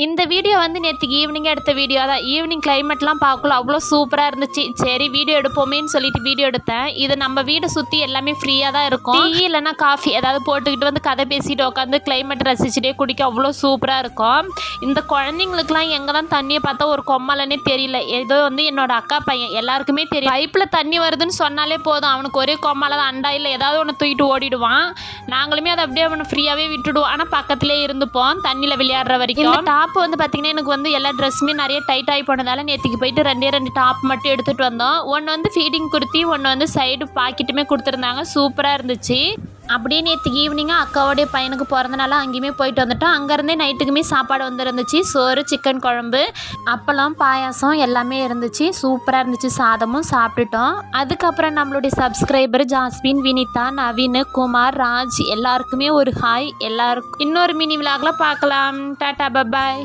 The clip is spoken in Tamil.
இந்த வீடியோ வந்து நேற்றுக்கு ஈவினிங்கே எடுத்த வீடியோ தான். ஈவினிங் கிளைமேட்லாம் பார்க்கல அவ்வளோ சூப்பராக இருந்துச்சு. சரி வீடியோ எடுப்போமேன்னு சொல்லிட்டு வீடியோ எடுத்தேன். இது நம்ம வீடை சுற்றி எல்லாமே ஃப்ரீயாக தான் இருக்கும். டீ இல்லைனா காஃபி ஏதாவது போட்டுக்கிட்டு வந்து கதை பேசிட்டு உட்காந்து கிளைமேட் ரசிச்சுட்டே குடிக்க அவ்வளோ சூப்பராக இருக்கும். இந்த குழந்தைங்களுக்குலாம் எங்கே தான் தண்ணியை பார்த்தா ஒரு கொம்மலன்னே தெரியல. ஏதோ வந்து என்னோட அக்கா பையன் எல்லாருக்குமே தெரியும். பைப்பில் தண்ணி வருதுன்னு சொன்னாலே போதும், அவனுக்கு ஒரே கொம்மலை தான். அண்டா இல்லை ஏதாவது ஒன்று தூக்கிட்டு ஓடிடுவான். நாங்களுமே அதை அப்படியே அவனை ஃப்ரீயாகவே விட்டுடுவோம். ஆனால் பக்கத்துலேயே இருந்துப்போம் தண்ணியில் விளையாடுற வரைக்கும். டாப் வந்து பார்த்தீங்கன்னா எனக்கு வந்து எல்லா ட்ரெஸ்ஸுமே நிறைய டைட் ஆகி போனதால நேற்றுக்கு போயிட்டு ரெண்டு டாப் மட்டும் எடுத்துகிட்டு வந்தோம். ஒன்று வந்து ஃபீடிங் குர்த்தி, ஒன்று வந்து சைடு பாக்கெட்டுமே கொடுத்துருந்தாங்க. சூப்பராக இருந்துச்சு. அப்படியே நேற்றுக்கு ஈவினிங்காக அக்காவோடைய பையனுக்கு பிறந்தனால அங்கேயுமே போயிட்டு வந்துட்டோம். அங்கேருந்தே நைட்டுக்குமே சாப்பாடு வந்துருந்துச்சு. சோறு, சிக்கன் குழம்பு, அப்பளம், பாயாசம் எல்லாமே இருந்துச்சு. சூப்பராக இருந்துச்சு. சாதமும் சாப்பிட்டுட்டோம். அதுக்கப்புறம் நம்மளுடைய சப்ஸ்கிரைபர் ஜாஸ்மின், வினிதா, நவீன், குமார், ராஜ் எல்லாருக்குமே ஒரு ஹாய். எல்லாருக்கும் இன்னொரு மினி விலாகில் பார்க்கலாம். Tata bye bye.